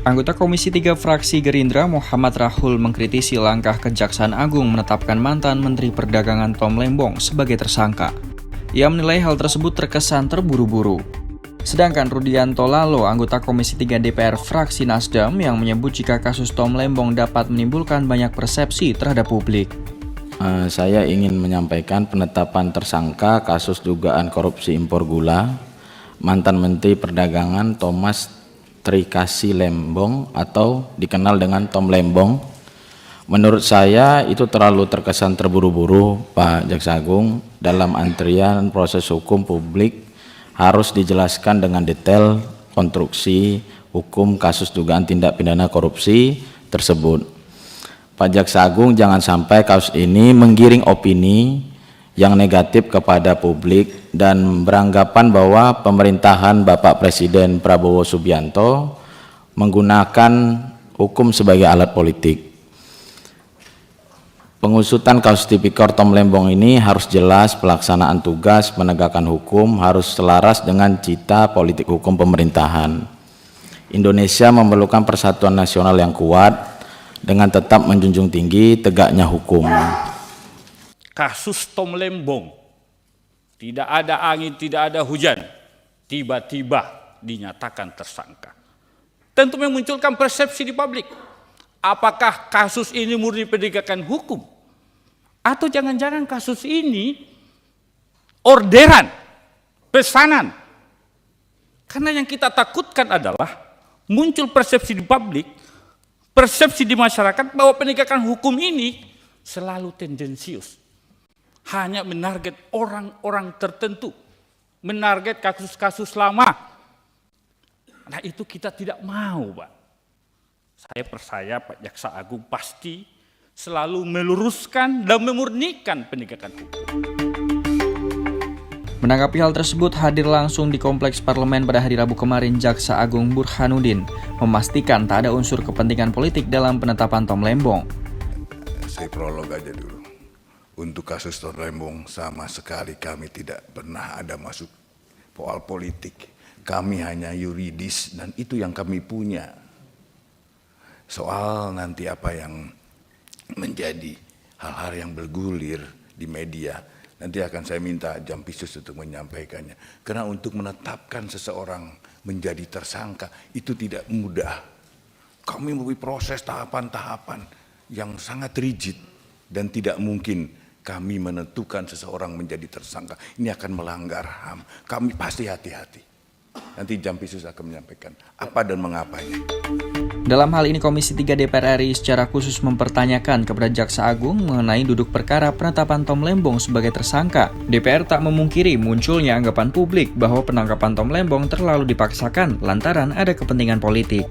Anggota Komisi 3 fraksi Gerindra Muhammad Rahul mengkritisi langkah Kejaksaan Agung menetapkan mantan Menteri Perdagangan Tom Lembong sebagai tersangka. Ia menilai hal tersebut terkesan terburu-buru. Sedangkan Rudianto Lalo, anggota Komisi 3 DPR fraksi Nasdem yang menyebut jika kasus Tom Lembong dapat menimbulkan banyak persepsi terhadap publik. Saya ingin menyampaikan penetapan tersangka kasus dugaan korupsi impor gula mantan Menteri Perdagangan Thomas Trikasih Lembong atau dikenal dengan Tom Lembong. Menurut saya itu terlalu terkesan terburu-buru, Pak Jaksa Agung. Dalam antrian proses hukum, publik harus dijelaskan dengan detail konstruksi hukum kasus dugaan tindak pidana korupsi tersebut. Pak Jaksa Agung, jangan sampai kasus ini menggiring opini yang negatif kepada publik dan beranggapan bahwa pemerintahan Bapak Presiden Prabowo Subianto menggunakan hukum sebagai alat politik. Pengusutan kasus tipikor Tom Lembong ini harus jelas, pelaksanaan tugas penegakan hukum harus selaras dengan cita politik hukum pemerintahan. Indonesia memerlukan persatuan nasional yang kuat dengan tetap menjunjung tinggi tegaknya hukum. Kasus Tom Lembong, tidak ada angin, tidak ada hujan, tiba-tiba dinyatakan tersangka. Tentu memunculkan persepsi di publik. Apakah kasus ini murni penegakan hukum? Atau jangan-jangan kasus ini orderan, pesanan? Karena yang kita takutkan adalah muncul persepsi di publik, persepsi di masyarakat bahwa penegakan hukum ini selalu tendensius. Hanya menarget orang-orang tertentu, menarget kasus-kasus lama. Nah itu kita tidak mau, Pak. Saya percaya Pak Jaksa Agung pasti selalu meluruskan dan memurnikan penegakan hukum. Menanggapi hal tersebut, hadir langsung di Kompleks Parlemen pada hari Rabu kemarin Jaksa Agung Burhanuddin memastikan tak ada unsur kepentingan politik dalam penetapan Tom Lembong. Saya prolog aja dulu. Untuk kasus Tom Lembong sama sekali kami tidak pernah ada masuk soal politik. Kami hanya yuridis dan itu yang kami punya. Soal nanti apa yang menjadi hal-hal yang bergulir di media, nanti akan saya minta Jampisus untuk menyampaikannya. Karena untuk menetapkan seseorang menjadi tersangka itu tidak mudah. Kami melalui proses tahapan-tahapan yang sangat rigid dan tidak mungkin kami menentukan seseorang menjadi tersangka. Ini akan melanggar HAM. Kami pasti hati-hati. Nanti Jampisus akan menyampaikan apa dan mengapanya. Dalam hal ini Komisi 3 DPR RI secara khusus mempertanyakan kepada Jaksa Agung mengenai duduk perkara penetapan Tom Lembong sebagai tersangka. DPR tak memungkiri munculnya anggapan publik bahwa penangkapan Tom Lembong terlalu dipaksakan lantaran ada kepentingan politik.